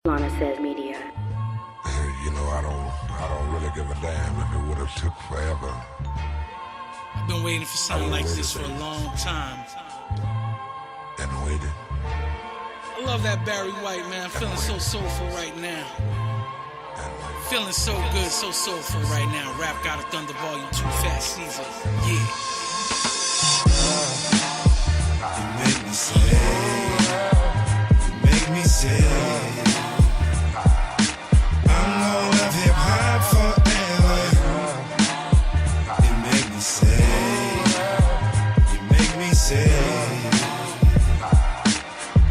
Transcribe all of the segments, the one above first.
Lana Sez Media. You know, I don't really give a damn if it would have took forever. I've been waiting for something like this for a long time. And waited. I love that Barry White, man. I'm feeling so soulful right now. Feeling so good, so soulful right now. Rap Got a Thunder Volume 2 Fast Caesar. Yeah. You make me say, you make me say, I'm gonna love hip hop forever. You make me say, you make me say,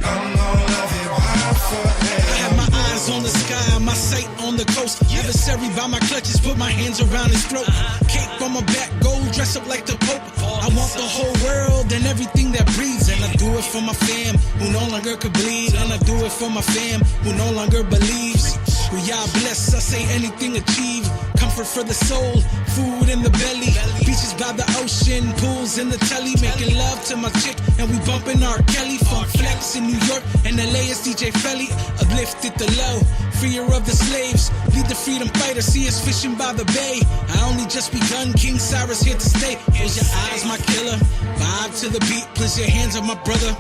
I'm gonna love hip hop forever. I have my eyes on the sky, my sight on the coast. Adversary by my clutches, put my hands around his throat. Cape on my back, gold, dress up like the Pope. I want the whole world and everything that breathes. And I do it for my fam, who no longer could bleed. And I do it for my fam, who no longer believes. Well, y'all bless, I say anything achieved. Comfort for the soul, food in the belly. Beaches by the ocean, pools in the telly. Making love to my chick, and we bumping R. Kelly. Funk Flex in New York, and LA is DJ Felly. Uplifted the low, freer of the slaves. Lead the freedom fighter, see us fishing by the bay. I only just begun, King Cyrus here to stay. Close your eyes, my killer. Vibe to the beat, place your hands on my brother.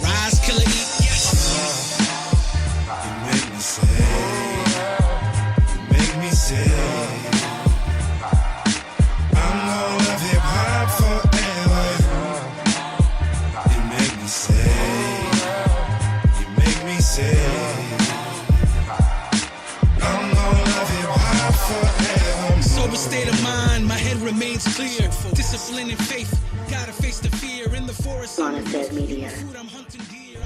Rise, killer, eat. Yes. You make me say, you make me say, I'm gonna love hip hop forever. You make me say, you make me say, I'm gonna love hip hop forever. Sober state of mind, my head remains clear. Discipline and faith, gotta face the fear in the forest. Lana Sez Media.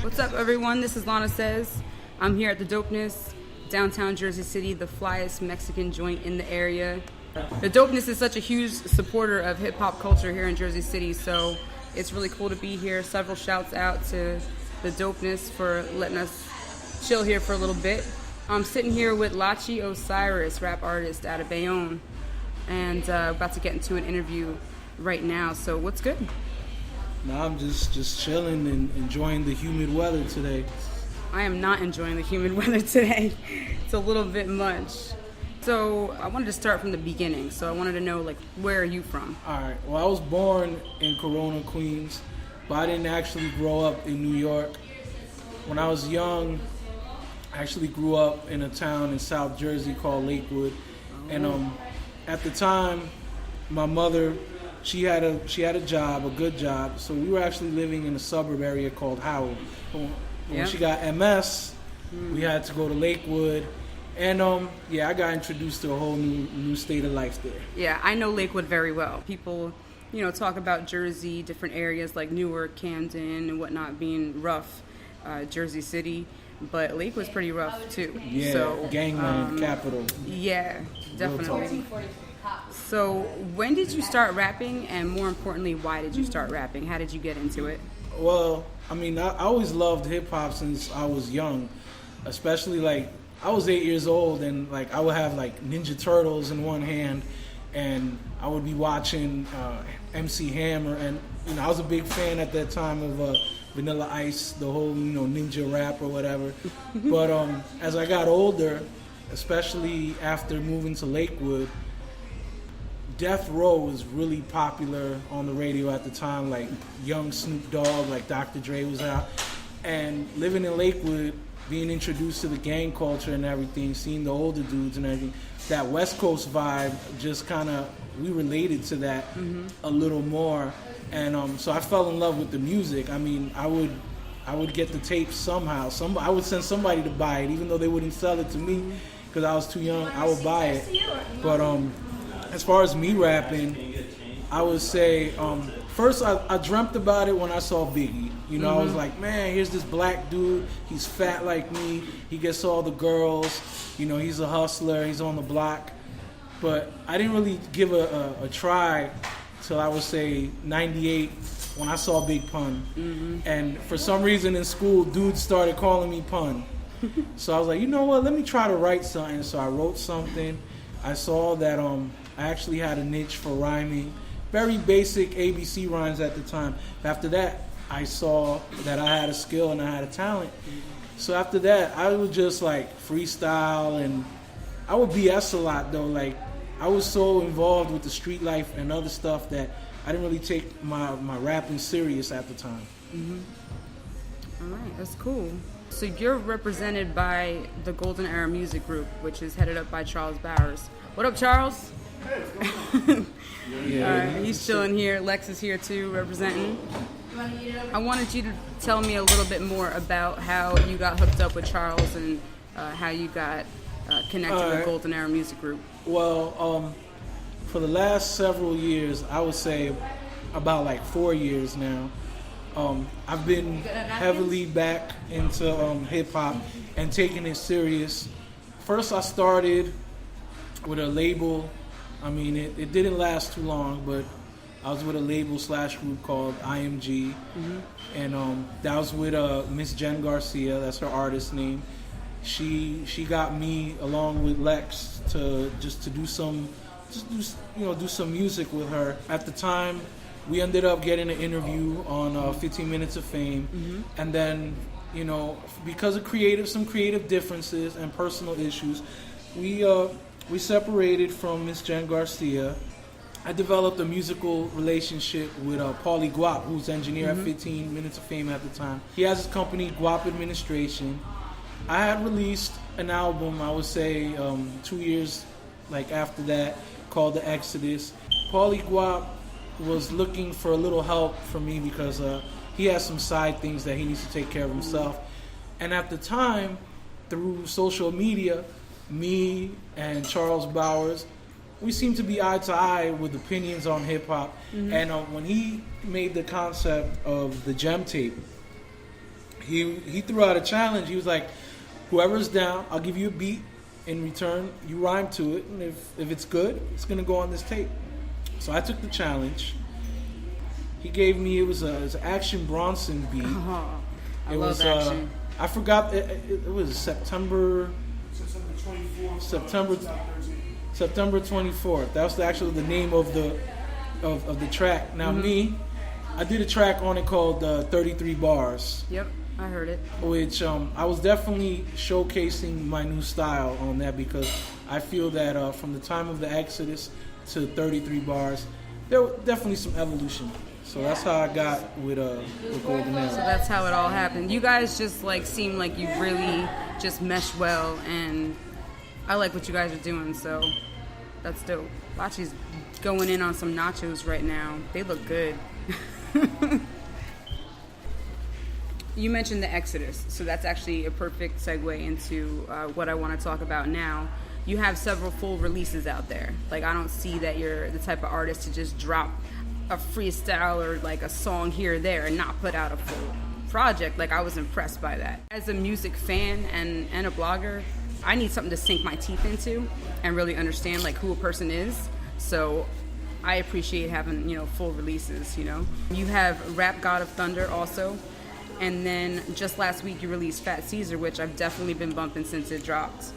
What's up, everyone? This is Lana Sez. I'm here at the Dopeness, downtown Jersey City, the flyest Mexican joint in the area. The Dopeness is such a huge supporter of hip-hop culture here in Jersey City, so it's really cool to be here. Several shouts out to the Dopeness for letting us chill here for a little bit. I'm sitting here with Lachy Osirus, rap artist out of Bayonne, and about to get into an interview right now. So what's good? Nah, I'm just chilling and enjoying the humid weather today. I am not enjoying the humid weather today. It's a little bit much. So I wanted to start from the beginning. So I wanted to know, like, where are you from? All right. Well, I was born in Corona, Queens, but I didn't actually grow up in New York. When I was young, I actually grew up in a town in South Jersey called Lakewood. And at the time, my mother, she had a job, a good job. So we were actually living in a suburb area called Howell. When she got MS, we had to go to Lakewood. And I got introduced to a whole new state of life there. Yeah, I know Lakewood very well. People, talk about Jersey, different areas like Newark, Camden, and whatnot being rough, Jersey City. But Lakewood's pretty rough too. Yeah, so, gangland capital. Yeah, definitely. So when did you start rapping, and more importantly, why did you start rapping? How did you get into it? Well, I mean, I always loved hip-hop since I was young, especially, like, I was 8 years old, and, like, I would have, like, Ninja Turtles in one hand, and I would be watching MC Hammer, and, I was a big fan at that time of Vanilla Ice, the whole, ninja rap or whatever. But as I got older, especially after moving to Lakewood, Death Row was really popular on the radio at the time, like young Snoop Dogg, like Dr. Dre was out. And living in Lakewood, being introduced to the gang culture and everything, seeing the older dudes and everything, that West Coast vibe just kind of, we related to that a little more. And so I fell in love with the music. I mean, I would get the tapes somehow. I would send somebody to buy it, even though they wouldn't sell it to me because I was too young. I would buy it. But as far as me rapping, I would say, first I dreamt about it when I saw Biggie. I was like, man, here's this black dude. He's fat like me. He gets all the girls. He's a hustler. He's on the block. But I didn't really give a try till I would say 98 when I saw Big Pun. And for some reason in school, dudes started calling me Pun. So I was like, you know what? Let me try to write something. So I wrote something. I saw that I actually had a niche for rhyming. Very basic ABC rhymes at the time. After that, I saw that I had a skill and I had a talent. So after that, I would just like freestyle, and I would BS a lot though. Like I was so involved with the street life and other stuff that I didn't really take my rapping serious at the time. All right, that's cool. So you're represented by the Golden Era Music Group, which is headed up by Charles Bowers. What up, Charles? Yeah, All right, he's chilling here. Lex is here too, representing. I wanted you to tell me a little bit more about how you got hooked up with Charles and how you got connected with Golden Era Music Group. Well, for the last several years, I would say about like 4 years now, I've been heavily back into hip hop and taking it serious. First, I started with a label. I mean, it didn't last too long, but I was with a label / group called IMG, and that was with Miss Jen Garcia. That's her artist name. She got me along with Lex to do some music with her. At the time, we ended up getting an interview on 15 Minutes of Fame, and then because of some creative differences and personal issues, we separated from Miss Jen Garcia. I developed a musical relationship with Paulie Guap, who's engineer at 15 Minutes of Fame at the time. He has his company, Guap Administration. I had released an album, I would say 2 years after that, called The Exodus. Paulie Guap was looking for a little help from me because he has some side things that he needs to take care of himself. And at the time, through social media, me and Charles Bowers, we seemed to be eye to eye with opinions on hip hop. And when he made the concept of the Gem tape, he threw out a challenge. He was like, whoever's down, I'll give you a beat. In return, you rhyme to it, and if it's good, it's gonna go on this tape. So I took the challenge. He gave me it was an Action Bronson beat. I love Action. I forgot it was September 24th. That was actually the name of the track. Now I did a track on it called 33 Bars. Yep, I heard it. Which I was definitely showcasing my new style on that, because I feel that from the time of the Exodus to 33 Bars, there was definitely some evolution. So that's how I got with Golden Era. So that's how it all happened. You guys just seem like you really just mesh well, and I like what you guys are doing, so that's dope. Lachy's going in on some nachos right now. They look good. You mentioned the Exodus, so that's actually a perfect segue into what I want to talk about now. You have several full releases out there. I don't see that you're the type of artist to just drop a freestyle or a song here or there and not put out a full project. I was impressed by that. As a music fan and a blogger, I need something to sink my teeth into and really understand who a person is. So I appreciate having full releases. You have Rap God of Thunder also, and then just last week you released Fat Caesar, which I've definitely been bumping since it dropped,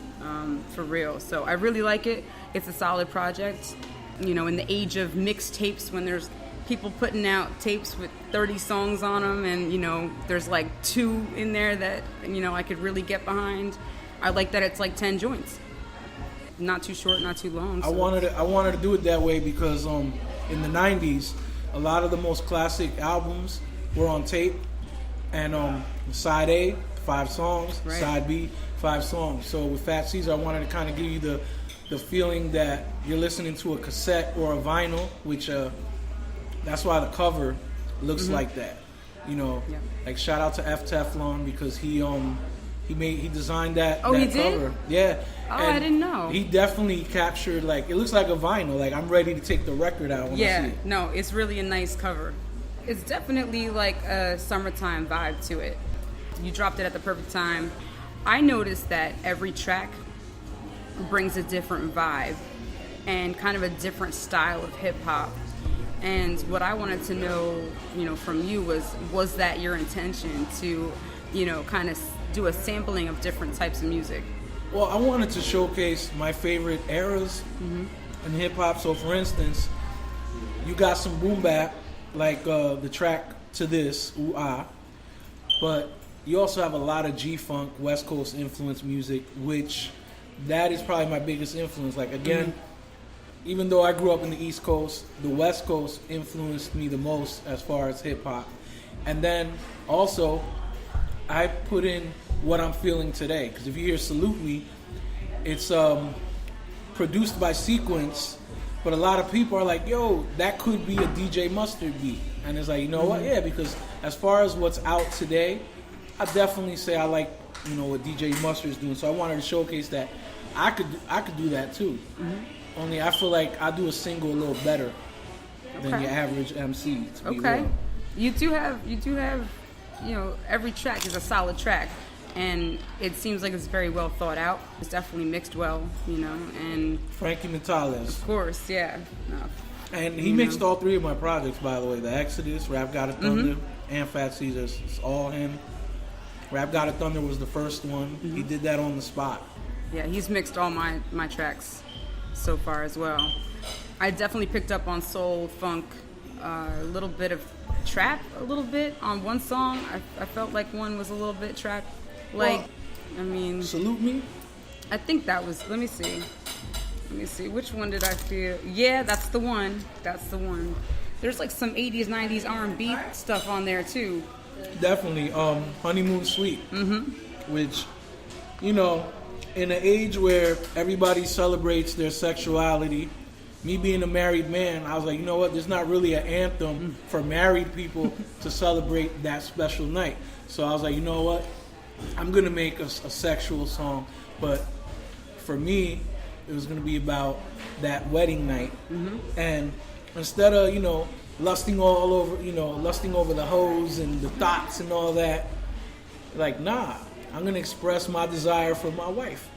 for real. So I really like it. It's a solid project. In the age of mixtapes, when there's people putting out tapes with 30 songs on them, and there's 2 in there that I could really get behind. I like that it's 10 joints, not too short, not too long. So. I wanted to do it that way because in the 90s, a lot of the most classic albums were on tape, and side A, 5 songs, right. Side B, 5 songs. So with Fat Caesar, I wanted to kind of give you the feeling that you're listening to a cassette or a vinyl, which that's why the cover looks like that. Shout out to F Teflon, because he designed that he cover. Did? Yeah. Oh, I didn't know. He definitely captured it looks like a vinyl. I'm ready to take the record out when I see it. No, it's really a nice cover. It's definitely a summertime vibe to it. You dropped it at the perfect time. I noticed that every track brings a different vibe and kind of a different style of hip hop. And what I wanted to know, from you was that your intention to, kind of do a sampling of different types of music? Well, I wanted to showcase my favorite eras in hip hop. So, for instance, you got some boom bap, the track to this, Ooh Ah, but you also have a lot of G-Funk, West Coast influence music, which that is probably my biggest influence. Like, again, even though I grew up in the East Coast, the West Coast influenced me the most as far as hip-hop. And then also, I put in what I'm feeling today. Because if you hear Salute Me, it's produced by Sequence, but a lot of people are like, yo, that could be a DJ Mustard beat. And it's like, you know what? Yeah, because as far as what's out today, I definitely say I like, you know, what DJ Mustard's doing. So I wanted to showcase that I could do that too. Only I feel like I do a single a little better than your average MC. To be real. You do have, you know, every track is a solid track, and it seems like it's very well thought out. It's definitely mixed well, you know, and Frankie Natales. of course, yeah. No. And he mixed all three of my projects, by the way. The Exodus, Rap God of Thunder, and Fat Caesars. It's all him. Rap God of Thunder was the first one. He did that on the spot. Yeah, he's mixed all my tracks so far as well. I definitely picked up on soul, funk, a little bit of trap, a little bit on one song. I felt like one was a little bit trap. Like, well, I mean... Salute Me? I think that was... Let me see. Which one did I feel? Yeah, that's the one. There's like some 80s, 90s R&B stuff on there too. Definitely. Honeymoon Suite. Which, you know, in an age where everybody celebrates their sexuality, me being a married man, I was like, you know what? There's not really an anthem for married people to celebrate that special night. So I was like, you know what? I'm going to make a sexual song. But for me, it was going to be about that wedding night. And instead of, you know, lusting over the hoes and the thoughts and all that, like, nah, I'm going to express my desire for my wife.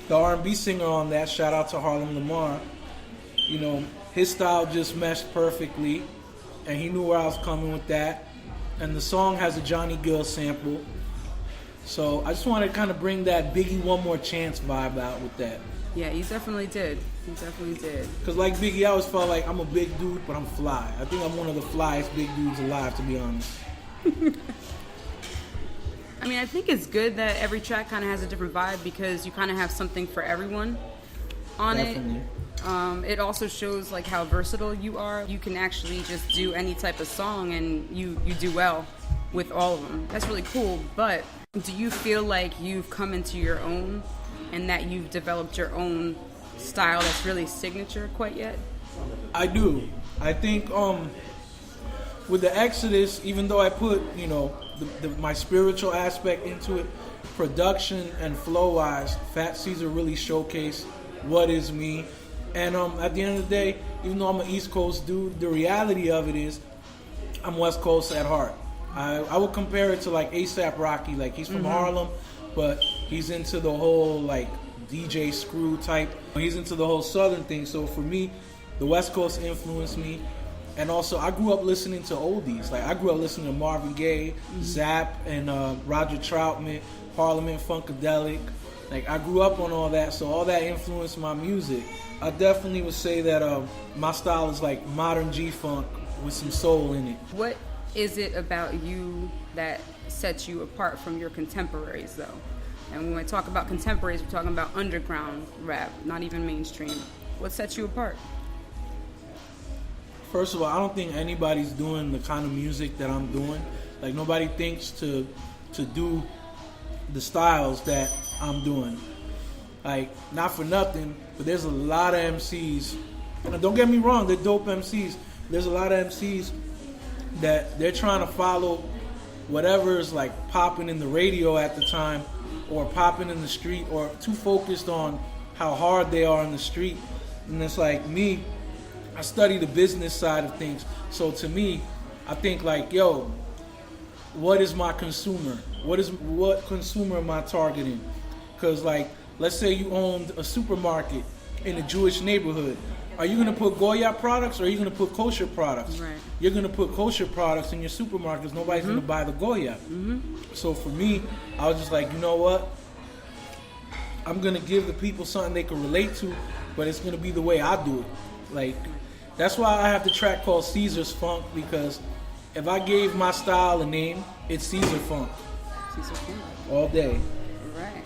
The R&B singer on that, shout out to Harlem Lamar, you know, his style just meshed perfectly, and he knew where I was coming with that. And the song has a Johnny Gill sample. So I just wanted to kind of bring that Biggie One More Chance vibe out with that. Yeah, you definitely did. Because like Biggie, I always felt like I'm a big dude, but I'm fly. I think I'm one of the flyest big dudes alive, to be honest. I mean, I think it's good that every track kind of has a different vibe because you kind of have something for everyone on Definitely. it. It also shows like how versatile you are. You can actually just do any type of song and you do well with all of them. That's really cool. But do you feel like you've come into your own and that you've developed your own style that's really signature quite yet? I do. I think with the Exodus, even though I put, you know, my spiritual aspect into it, production and flow-wise, Fat Caesar really showcased what is me. And at the end of the day, even though I'm an East Coast dude, the reality of it is I'm West Coast at heart. I would compare it to like A$AP Rocky. Like, he's from Harlem, but he's into the whole like DJ Screw type. He's into the whole Southern thing. So for me, the West Coast influenced me. And also, I grew up listening to oldies. Like, I grew up listening to Marvin Gaye, Zapp, and Roger Troutman, Parliament Funkadelic. Like, I grew up on all that, so all that influenced my music. I definitely would say that my style is like modern G-Funk with some soul in it. What is it about you that sets you apart from your contemporaries, though? And when we talk about contemporaries, we're talking about underground rap, not even mainstream. What sets you apart? First of all, I don't think anybody's doing the kind of music that I'm doing. Like, nobody thinks to do the styles that I'm doing. Like, not for nothing, but there's a lot of MCs. And don't get me wrong, they're dope MCs. There's a lot of MCs that they're trying to follow whatever is like popping in the radio at the time or popping in the street, or too focused on how hard they are in the street. And it's like me, I study the business side of things. So to me, I think like, yo, what is my consumer? What consumer am I targeting? Because like, let's say you owned a supermarket in a Jewish neighborhood. Are you going to put Goya products or are you going to put kosher products? Right. You're going to put kosher products in your supermarkets. Nobody's going to buy the Goya. So for me, I was just like, you know what? I'm going to give the people something they can relate to, but it's going to be the way I do it. Like, that's why I have the track called Caesar's Funk, because if I gave my style a name, it's Caesar Funk. Caesar's cornbread. all day. Right.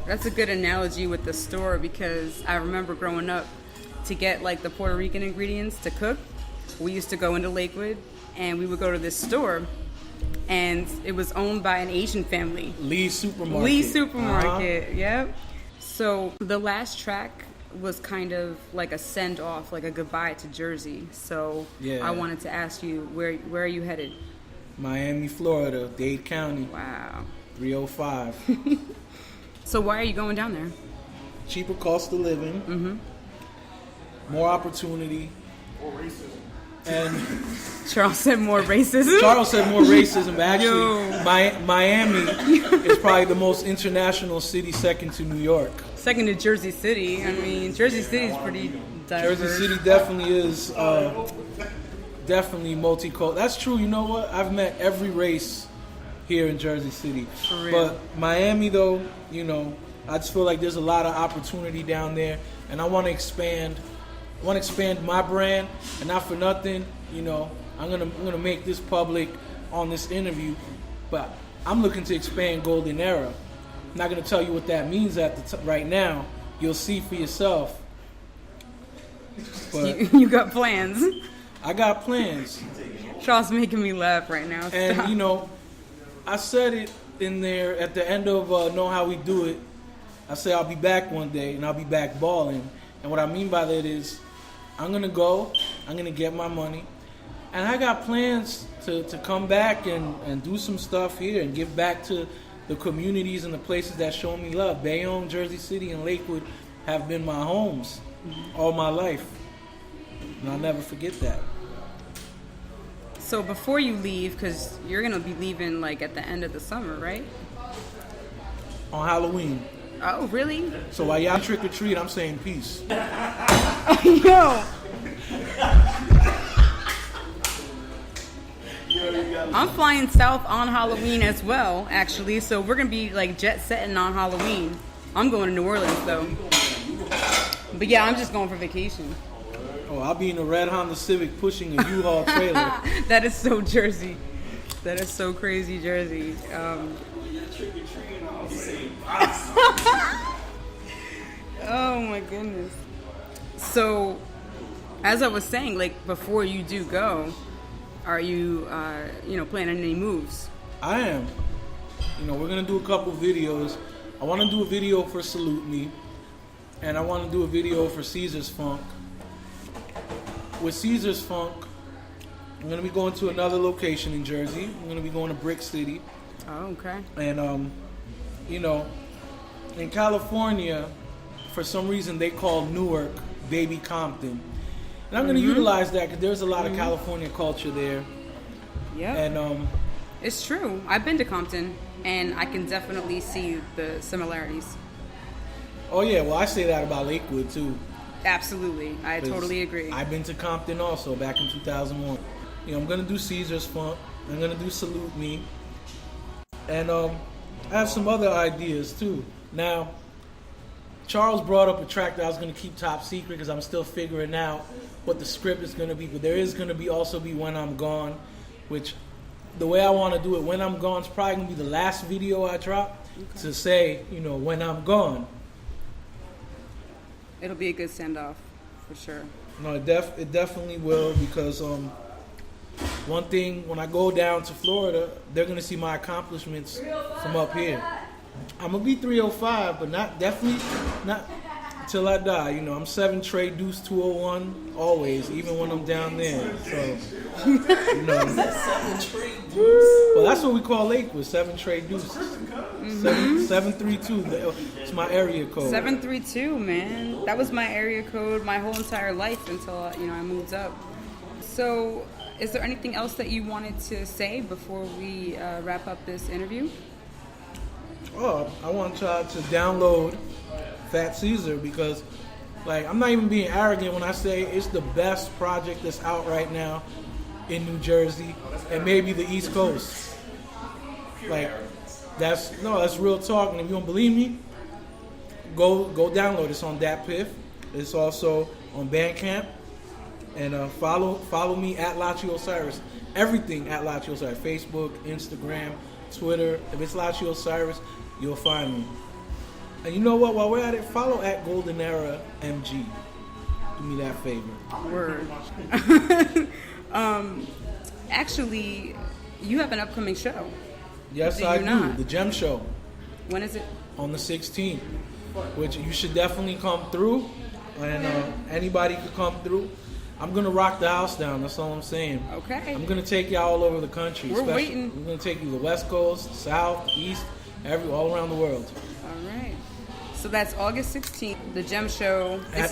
That's a good analogy with the store because I remember growing up to get like the Puerto Rican ingredients to cook. We used to go into Lakewood and we would go to this store and it was owned by an Asian family. Lee's Supermarket. Lee's Supermarket, yep. So the last track was kind of like a send off, like a goodbye to Jersey. So Yeah. I wanted to ask you, where are you headed? Miami, Florida, Dade County, Wow. 305. So why are you going down there? Cheaper cost of living. Mm-hmm. More opportunity. And Charles said more racism. Charles said more racism, but actually, Yo. Miami is probably the most international city, second to New York. Second to Jersey City. I mean, Jersey City is pretty diverse. Jersey City definitely is definitely multicultural. That's true. You know what? I've met every race here in Jersey City. For real. But Miami, though, you know, I just feel like there's a lot of opportunity down there, and I want to expand. I want to expand my brand, and not for nothing, you know, I'm gonna make this public on this interview, but I'm looking to expand Golden Era. I'm not gonna tell you what that means right now. You'll see for yourself. But You got plans. I got plans, Charles making me laugh right now. and Stop. you know, I said it in there at the end of Know How We Do It. I say I'll be back one day, and I'll be back balling. And what I mean by that is, I'm gonna go, I'm gonna get my money, and I got plans to come back and do some stuff here and give back to the communities and the places that show me love. Bayonne, Jersey City, and Lakewood have been my homes all my life, and I'll never forget that. So before you leave, because you're gonna be leaving like at the end of the summer, right? On Halloween. Oh, really? So while y'all trick or treat, I'm saying peace. Yo. I'm flying south on Halloween as well, actually. So we're gonna be like jet setting on Halloween. I'm going to New Orleans though. But yeah, I'm just going for vacation. Oh, I'll be in a red Honda Civic pushing a U-Haul trailer. That is so Jersey. That is so crazy Jersey. Oh my goodness. So, as I was saying, like before you do go, are you, planning any moves? I am. You know, we're gonna do a couple videos. I want to do a video for Salute Me, and I want to do a video for Caesar's Funk. With Caesar's Funk, I'm gonna be going to another location in Jersey. I'm gonna be going to Brick City, Oh, okay. and you know, in California, for some reason they call Newark Baby Compton, and I'm gonna utilize that because there's a lot of California culture there, Yeah. and It's true. I've been to Compton, and I can definitely see the similarities. oh yeah, well I say that about Lakewood too. Absolutely. I 'Cause totally agree. I've been to Compton also back in 2001. You know, I'm gonna do Caesar's Funk. I'm gonna do Salute Me, and I have some other ideas too. Now, Charles brought up a track that I was gonna keep top secret because I'm still figuring out what the script is gonna be. But there is gonna be also When I'm Gone, which the way I want to do it, When I'm Gone is probably gonna be the last video I drop to say, you know, when I'm gone. It'll be a good send-off, for sure. No, it definitely will because one thing, when I go down to Florida, they're gonna see my accomplishments from up here. I'm gonna be 305, but not till I die. You know, I'm 7 Trey Deuce 201 always, even when I'm down there. So, you know. Well, that's what we call Lakewood, 7 Trey Deuce. 732. It's my area code. 732, man. That was my area code my whole entire life until I moved up. So, is there anything else that you wanted to say before we wrap up this interview? Oh, I want y'all to download Fat Caesar because, like, I'm not even being arrogant when I say it's the best project that's out right now in New Jersey and maybe the East Coast. Like, that's real talk. And if you don't believe me, go download it. It's on DatPiff. It's also on Bandcamp. And follow me at Lachy Osirus. Everything at Lachy Osirus. Facebook, Instagram, Twitter. If it's Lachy Osirus, you'll find me. And you know what? While we're at it, follow at Golden Era MG. Do me that favor. Word. Actually, you have an upcoming show. Yes, Do I you do. not? The Gem Show When is it? on the 16th, which you should definitely come through. And anybody could come through. I'm gonna rock the house down. That's all I'm saying. Okay. I'm gonna take you all over the country. We're waiting. I'm gonna take you to the West Coast, South, East, all around the world. All right. So that's August 16th, the Gem Show. This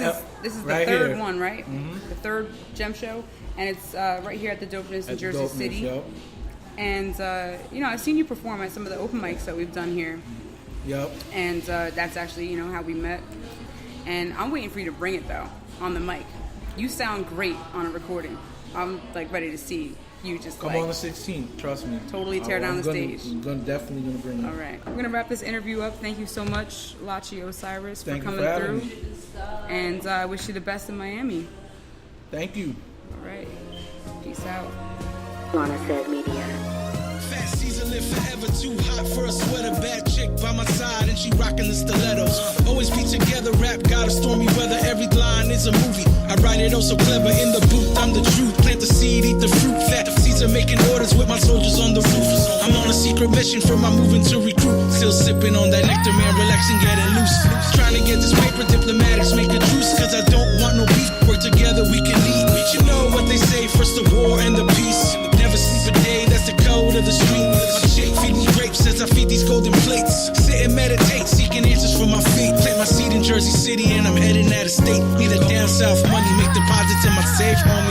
is the right third here. one, right? Mm-hmm. The third Gem Show, and it's right here at the Dopeness in At the Jersey Dopeness, City. Yep. And I've seen you perform at some of the open mics that we've done here, Yep. and that's actually how we met. And I'm waiting for you to bring it though on the mic. You sound great on a recording. I'm like ready to see you just Come on the 16th. Trust me. Totally tear down the stage. I'm definitely gonna bring it. All right, we're gonna wrap this interview up. Thank you so much, Lachy Osirus, for Thank you coming for having through. me. And I wish you the best in Miami. Thank you. All right, peace out. Lana Sez Media. Fast season live forever, too hot for a sweater. Bad chick by my side and she rocking the stilettos. Always be together, rap got a stormy weather. Every line is a movie. I write it oh so clever in the booth. I'm the truth. Plant the seed, eat the fruit. Fat Caesar making orders with my soldiers on the roof. I'm on a secret mission for my moving to recruit. Still sipping on that nectar, man, relaxing, getting loose. Trying to get this paper, diplomatics make a truce. Cause I don't want no beef. Work together, we can lead. You know what they say, first the war and the peace. Never sleep a day, that's the code of the street. My chick feed me grapes as I feed these golden plates. Sit and meditate, seeking answers for my feet. Plant my seed in Jersey City and I'm heading out of state. Need a down south money, make deposits in my safe home.